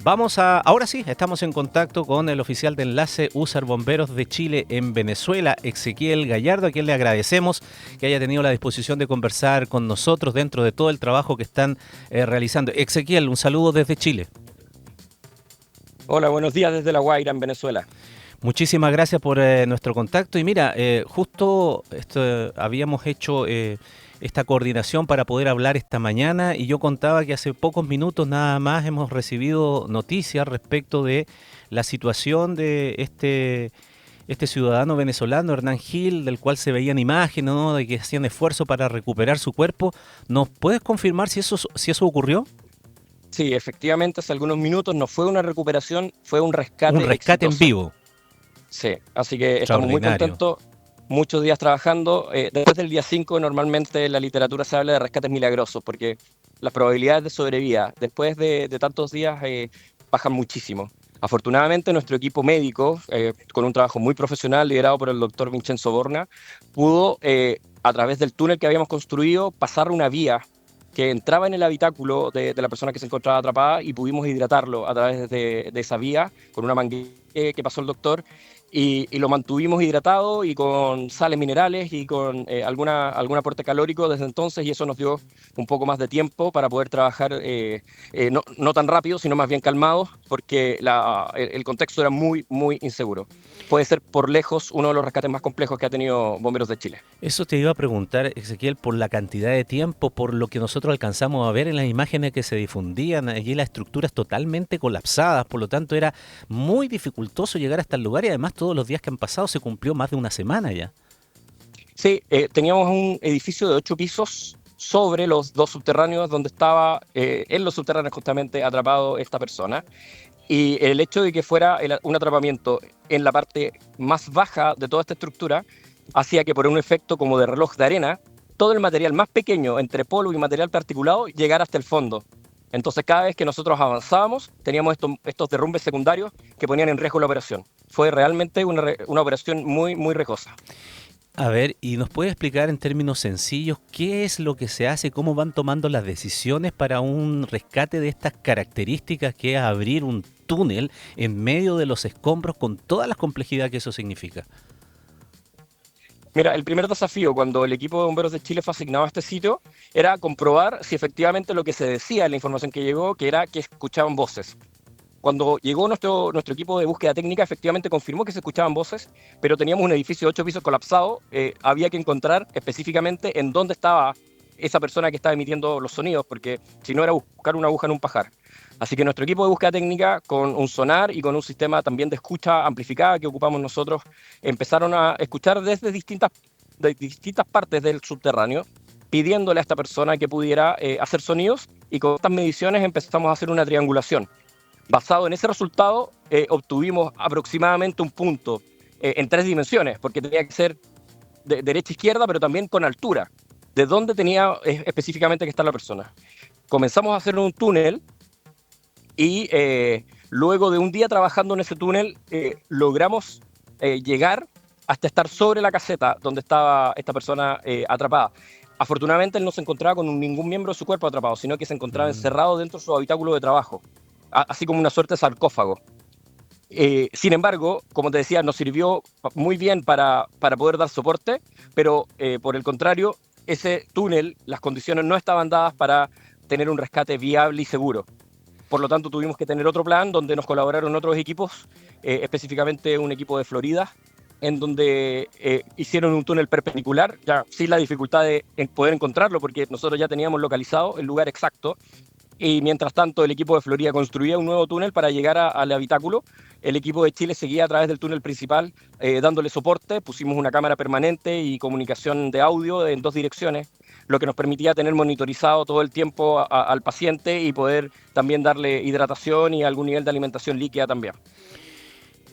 Ahora sí, estamos en contacto con el oficial de enlace USAR Bomberos de Chile en Venezuela, Ezequiel Gallardo, a quien le agradecemos que haya tenido la disposición de conversar con nosotros dentro de todo el trabajo que están realizando. Ezequiel, un saludo desde Chile. Hola, buenos días desde La Guaira, en Venezuela. Muchísimas gracias por nuestro contacto. Y mira, justo habíamos hecho esta coordinación para poder hablar esta mañana y yo contaba que hace pocos minutos nada más hemos recibido noticias respecto de la situación de este ciudadano venezolano, Hernán Gil, del cual se veían imágenes, ¿no?, de que hacían esfuerzo para recuperar su cuerpo. ¿Nos puedes confirmar si eso ocurrió? Sí, efectivamente, hace algunos minutos no fue una recuperación, fue un Un rescate rescate en exitoso. vivo. Sí, así que estamos muy Extraordinario. contentos, muchos días trabajando. Después del día 5, normalmente en la literatura se habla de rescates milagrosos, porque las probabilidades de sobrevida después de tantos días bajan muchísimo. Afortunadamente, nuestro equipo médico, con un trabajo muy profesional liderado por el doctor Vincenzo Borna, pudo, a través del túnel que habíamos construido, pasar una vía que entraba en el habitáculo de la persona que se encontraba atrapada y pudimos hidratarlo a través de esa vía con una manguera que pasó el doctor y lo mantuvimos hidratado y con sales minerales y con algún aporte calórico desde entonces, y eso nos dio un poco más de tiempo para poder trabajar no tan rápido, sino más bien calmados, porque el contexto era muy, muy inseguro. Puede ser por lejos uno de los rescates más complejos que ha tenido Bomberos de Chile. Eso te iba a preguntar, Ezequiel, por la cantidad de tiempo, por lo que nosotros alcanzamos a ver en las imágenes que se difundían, allí las estructuras totalmente colapsadas, por lo tanto era muy dificultoso llegar hasta el lugar y además todos los días que han pasado se cumplió más de una semana ya. Sí, teníamos un edificio de 8 pisos sobre los dos subterráneos donde estaba en los subterráneos justamente atrapado esta persona. Y el hecho de que fuera un atrapamiento en la parte más baja de toda esta estructura hacía que por un efecto como de reloj de arena, todo el material más pequeño entre polvo y material particulado llegara hasta el fondo. Entonces cada vez que nosotros avanzábamos teníamos estos derrumbes secundarios que ponían en riesgo la operación. Fue realmente una operación muy, muy riesgosa. A ver, ¿y nos puede explicar en términos sencillos qué es lo que se hace, cómo van tomando las decisiones para un rescate de estas características, que es abrir un túnel en medio de los escombros con toda la complejidad que eso significa? Mira, el primer desafío cuando el equipo de bomberos de Chile fue asignado a este sitio era comprobar si efectivamente lo que se decía en la información que llegó, que era que escuchaban voces. Cuando llegó nuestro equipo de búsqueda técnica, efectivamente confirmó que se escuchaban voces, pero teníamos un edificio de 8 pisos colapsado. Había que encontrar específicamente en dónde estaba esa persona que estaba emitiendo los sonidos, porque si no era buscar una aguja en un pajar. Así que nuestro equipo de búsqueda técnica, con un sonar y con un sistema también de escucha amplificada que ocupamos nosotros, empezaron a escuchar desde distintas partes del subterráneo, pidiéndole a esta persona que pudiera hacer sonidos, y con estas mediciones empezamos a hacer una triangulación. Basado en ese resultado, obtuvimos aproximadamente un punto en 3 dimensiones, porque tenía que ser de derecha a izquierda, pero también con altura, de dónde tenía específicamente que estar la persona. Comenzamos a hacer un túnel y luego de un día trabajando en ese túnel, logramos llegar hasta estar sobre la caseta donde estaba esta persona atrapada. Afortunadamente él no se encontraba con ningún miembro de su cuerpo atrapado, sino que se encontraba Mm. encerrado dentro de su habitáculo de trabajo, así como una suerte de sarcófago. Sin embargo, como te decía, nos sirvió muy bien para poder dar soporte, pero por el contrario, ese túnel, las condiciones no estaban dadas para tener un rescate viable y seguro. Por lo tanto, tuvimos que tener otro plan donde nos colaboraron otros equipos, específicamente un equipo de Florida, en donde hicieron un túnel perpendicular, ya sin la dificultad de poder encontrarlo, porque nosotros ya teníamos localizado el lugar exacto. Y mientras tanto, el equipo de Florida construía un nuevo túnel para llegar al habitáculo. El equipo de Chile seguía a través del túnel principal dándole soporte. Pusimos una cámara permanente y comunicación de audio en 2 direcciones, lo que nos permitía tener monitorizado todo el tiempo al paciente y poder también darle hidratación y algún nivel de alimentación líquida también.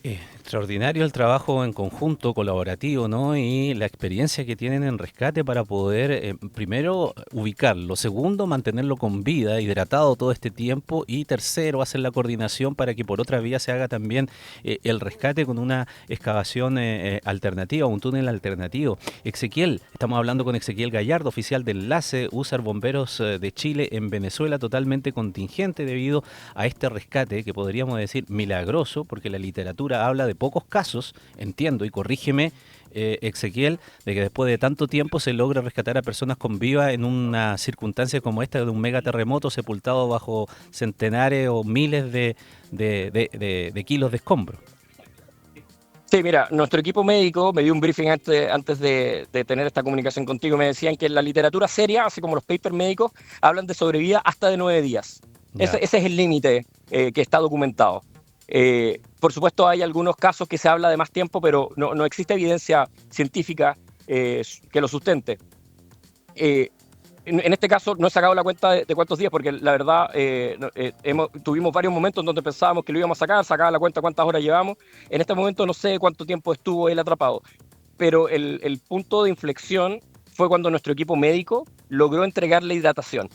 Extraordinario el trabajo en conjunto, colaborativo, ¿no? Y la experiencia que tienen en rescate para poder, primero, ubicarlo. Segundo, mantenerlo con vida, hidratado todo este tiempo. Y tercero, hacer la coordinación para que por otra vía se haga también el rescate con una excavación alternativa, un túnel alternativo. Ezequiel, estamos hablando con Ezequiel Gallardo, oficial de enlace USAR Bomberos de Chile en Venezuela, totalmente contingente debido a este rescate que podríamos decir milagroso, porque la literatura habla de pocos casos, entiendo, y corrígeme, Ezequiel, de que después de tanto tiempo se logra rescatar a personas con vida en una circunstancia como esta de un megaterremoto sepultado bajo centenares o miles de kilos de escombros. Sí, mira, nuestro equipo médico me dio un briefing antes de tener esta comunicación contigo. Me decían que en la literatura seria, así como los papers médicos, hablan de sobrevida hasta de 9 días. Ese es el límite que está documentado. Por supuesto, hay algunos casos que se habla de más tiempo, pero no existe evidencia científica que lo sustente. En este caso no he sacado la cuenta de cuántos días, porque la verdad tuvimos varios momentos donde pensábamos que lo íbamos a sacar, sacaba la cuenta cuántas horas llevamos. En este momento no sé cuánto tiempo estuvo él atrapado, pero el punto de inflexión fue cuando nuestro equipo médico logró entregarle hidratación.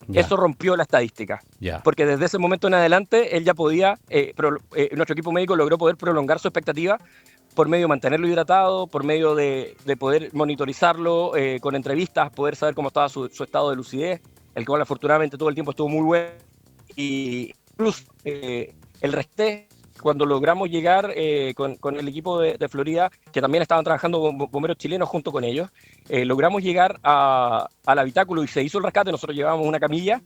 Ya. Eso rompió la estadística, porque desde ese momento en adelante él ya podía, nuestro equipo médico logró poder prolongar su expectativa por medio de mantenerlo hidratado, por medio de poder monitorizarlo con entrevistas, poder saber cómo estaba su estado de lucidez, el cual afortunadamente todo el tiempo estuvo muy bueno. Y incluso el resté, cuando logramos llegar con el equipo de Florida, que también estaban trabajando bomberos chilenos junto con ellos, logramos llegar al habitáculo y se hizo el rescate. Nosotros llevábamos una camilla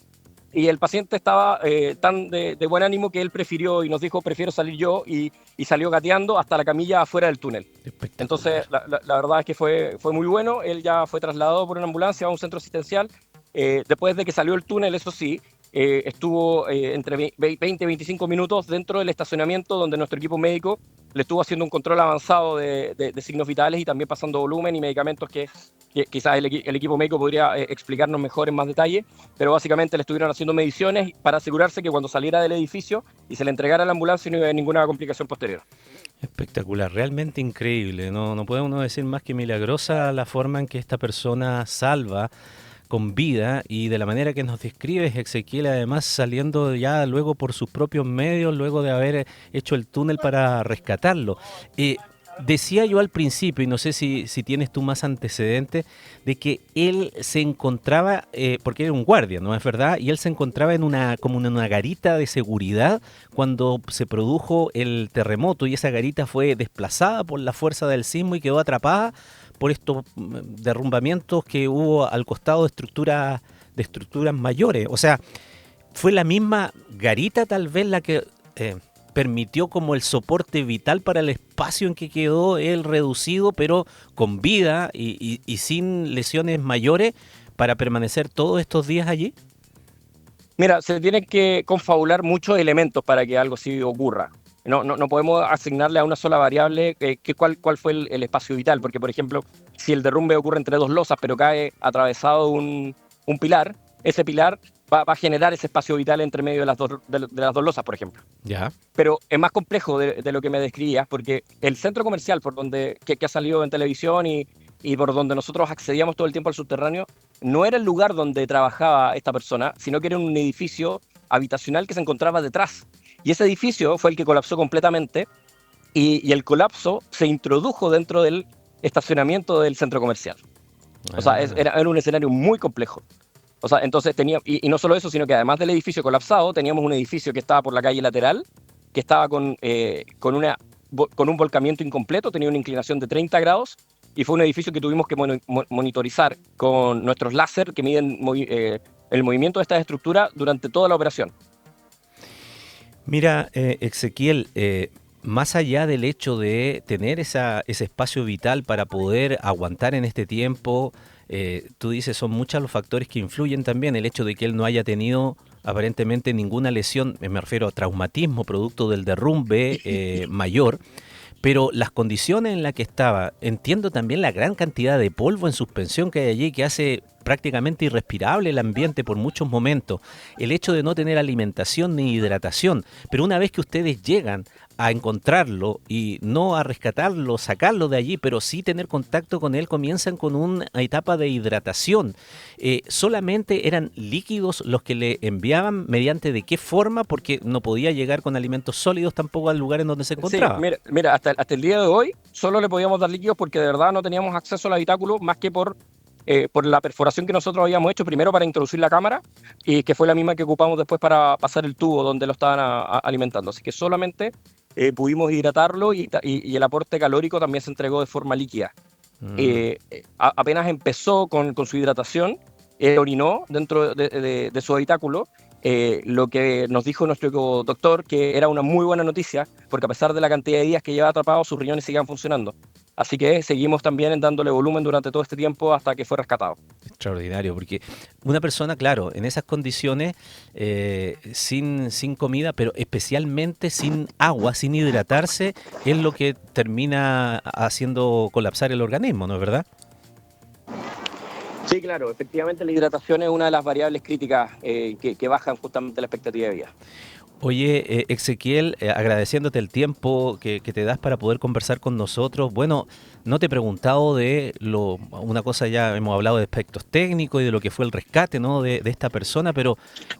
y el paciente estaba tan de buen ánimo que él prefirió y nos dijo, prefiero salir yo, y salió gateando hasta la camilla afuera del túnel. Entonces la verdad es que fue muy bueno. Él ya fue trasladado por una ambulancia a un centro asistencial. Después de que salió el túnel, eso sí, estuvo entre 20 y 25 minutos dentro del estacionamiento, donde nuestro equipo médico le estuvo haciendo un control avanzado de signos vitales y también pasando volumen y medicamentos que quizás el equipo médico podría explicarnos mejor en más detalle, pero básicamente le estuvieron haciendo mediciones para asegurarse que cuando saliera del edificio y se le entregara a la ambulancia no iba a haber ninguna complicación posterior. Espectacular, realmente increíble. No puede uno decir más que milagrosa la forma en que esta persona salva con vida y de la manera que nos describes, Ezequiel, además saliendo ya luego por sus propios medios, luego de haber hecho el túnel para rescatarlo. Decía yo al principio, y no sé si tienes tú más antecedentes, de que él se encontraba, porque era un guardia, ¿no es verdad? Y él se encontraba como en una garita de seguridad cuando se produjo el terremoto y esa garita fue desplazada por la fuerza del sismo y quedó atrapada por estos derrumbamientos que hubo al costado de estructuras mayores. O sea, fue la misma garita tal vez la que permitió como el soporte vital para el espacio en que quedó él reducido, pero con vida y sin lesiones mayores para permanecer todos estos días allí. Mira, se tienen que confabular muchos elementos para que algo así ocurra. No podemos asignarle a una sola variable cuál fue el espacio vital, porque, por ejemplo, si el derrumbe ocurre entre dos losas, pero cae atravesado un pilar, ese pilar va a generar ese espacio vital entre medio de las dos losas, por ejemplo. Ya. Pero es más complejo de lo que me describías, porque el centro comercial que ha salido en televisión y por donde nosotros accedíamos todo el tiempo al subterráneo, no era el lugar donde trabajaba esta persona, sino que era un edificio habitacional que se encontraba detrás. Y ese edificio fue el que colapsó completamente y el colapso se introdujo dentro del estacionamiento del centro comercial. O sea, era un escenario muy complejo. O sea, entonces y no solo eso, sino que además del edificio colapsado, teníamos un edificio que estaba por la calle lateral, que estaba con un volcamiento incompleto, tenía una inclinación de 30 grados, y fue un edificio que tuvimos que monitorizar con nuestros láser que miden el movimiento de estas estructuras durante toda la operación. Mira, Ezequiel, más allá del hecho de tener ese espacio vital para poder aguantar en este tiempo, tú dices, son muchos los factores que influyen también, el hecho de que él no haya tenido aparentemente ninguna lesión, me refiero a traumatismo producto del derrumbe mayor, pero las condiciones en las que estaba, entiendo también la gran cantidad de polvo en suspensión que hay allí, que hace prácticamente irrespirable el ambiente por muchos momentos, el hecho de no tener alimentación ni hidratación, pero una vez que ustedes llegan a encontrarlo y no a rescatarlo, sacarlo de allí, pero sí tener contacto con él, comienzan con una etapa de hidratación. ¿Solamente eran líquidos los que le enviaban? ¿Mediante de qué forma? Porque no podía llegar con alimentos sólidos tampoco al lugar en donde se Sí, encontraba. mira, hasta el día de hoy solo le podíamos dar líquidos porque de verdad no teníamos acceso al habitáculo más que por la perforación que nosotros habíamos hecho primero para introducir la cámara y que fue la misma que ocupamos después para pasar el tubo donde lo estaban alimentando. Así que solamente pudimos hidratarlo y el aporte calórico también se entregó de forma líquida. Mm. Apenas empezó con su hidratación, él orinó dentro de su habitáculo, lo que nos dijo nuestro doctor que era una muy buena noticia, porque a pesar de la cantidad de días que lleva atrapado, sus riñones siguen funcionando. Así que seguimos también dándole volumen durante todo este tiempo hasta que fue rescatado. Extraordinario, porque una persona, claro, en esas condiciones, sin comida, pero especialmente sin agua, sin hidratarse, es lo que termina haciendo colapsar el organismo, ¿no es verdad? Sí, claro, efectivamente la hidratación es una de las variables críticas que bajan justamente la expectativa de vida. Oye, Ezequiel, agradeciéndote el tiempo que te das para poder conversar con nosotros. Bueno, no te he preguntado una cosa, ya hemos hablado de aspectos técnicos y de lo que fue el rescate, ¿no? de esta persona, pero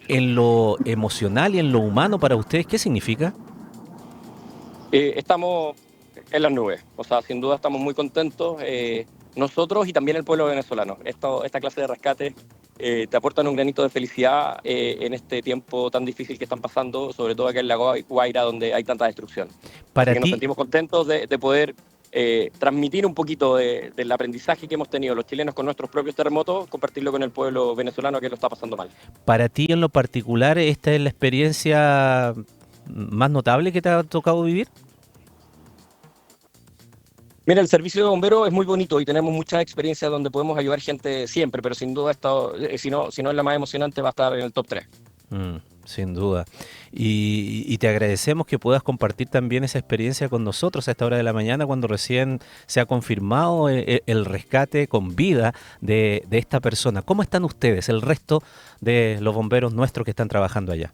en lo emocional y en lo humano para ustedes, ¿qué significa? Estamos en las nubes, o sea, sin duda estamos muy contentos, nosotros y también el pueblo venezolano. Esta clase de rescate te aportan un granito de felicidad en este tiempo tan difícil que están pasando, sobre todo acá en la Guaira, donde hay tanta destrucción. Así Para que nos ti, sentimos contentos de poder transmitir un poquito del aprendizaje que hemos tenido los chilenos con nuestros propios terremotos, compartirlo con el pueblo venezolano que lo está pasando mal. para ti en lo particular, ¿esta es la experiencia más notable que te ha tocado vivir? Mira, el servicio de bomberos es muy bonito y tenemos muchas experiencias donde podemos ayudar gente siempre, pero sin duda si no es la más emocionante va a estar en el top 3. Sin duda. Y te agradecemos que puedas compartir también esa experiencia con nosotros a esta hora de la mañana, cuando recién se ha confirmado el rescate con vida de esta persona. ¿Cómo están ustedes, el resto de los bomberos nuestros que están trabajando allá?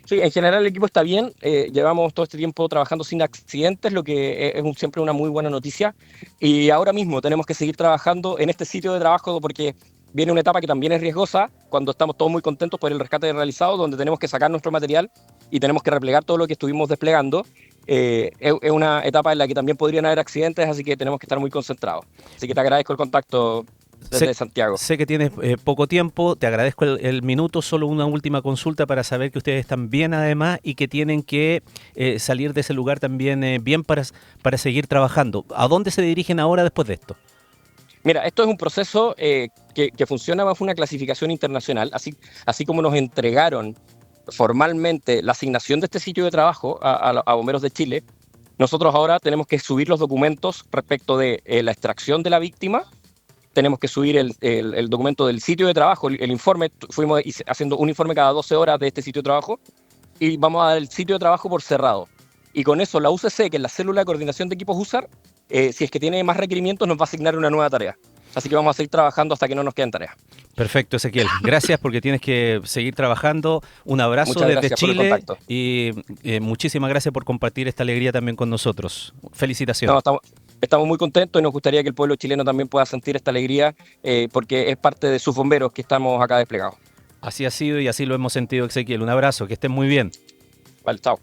Sí, en general el equipo está bien, llevamos todo este tiempo trabajando sin accidentes, lo que es siempre una muy buena noticia. Y ahora mismo tenemos que seguir trabajando en este sitio de trabajo porque viene una etapa que también es riesgosa, cuando estamos todos muy contentos por el rescate realizado, donde tenemos que sacar nuestro material y tenemos que replegar todo lo que estuvimos desplegando. Es una etapa en la que también podrían haber accidentes, así que tenemos que estar muy concentrados. Así que te agradezco el contacto Sé, desde Santiago. sé que tienes poco tiempo, te agradezco el minuto, solo una última consulta para saber que ustedes están bien además y que tienen que salir de ese lugar también bien para seguir trabajando. ¿A dónde se dirigen ahora después de esto? Mira, esto es un proceso que funciona bajo una clasificación internacional, así como nos entregaron formalmente la asignación de este sitio de trabajo a Bomberos de Chile. Nosotros ahora tenemos que subir los documentos respecto de la extracción de la víctima, tenemos que subir el documento del sitio de trabajo, el informe, fuimos haciendo un informe cada 12 horas de este sitio de trabajo y vamos a dar el sitio de trabajo por cerrado. Y con eso la UCC, que es la célula de coordinación de equipos USAR, si es que tiene más requerimientos, nos va a asignar una nueva tarea. Así que vamos a seguir trabajando hasta que no nos queden tareas. Perfecto, Ezequiel. Gracias porque tienes que seguir trabajando. Un abrazo Muchas desde gracias por el Chile contacto. y muchísimas gracias por compartir esta alegría también con nosotros. No, Felicitaciones. estamos muy contentos y nos gustaría que el pueblo chileno también pueda sentir esta alegría porque es parte de sus bomberos que estamos acá desplegados. Así ha sido y así lo hemos sentido, Ezequiel. Un abrazo, que estén muy bien. Vale, chao.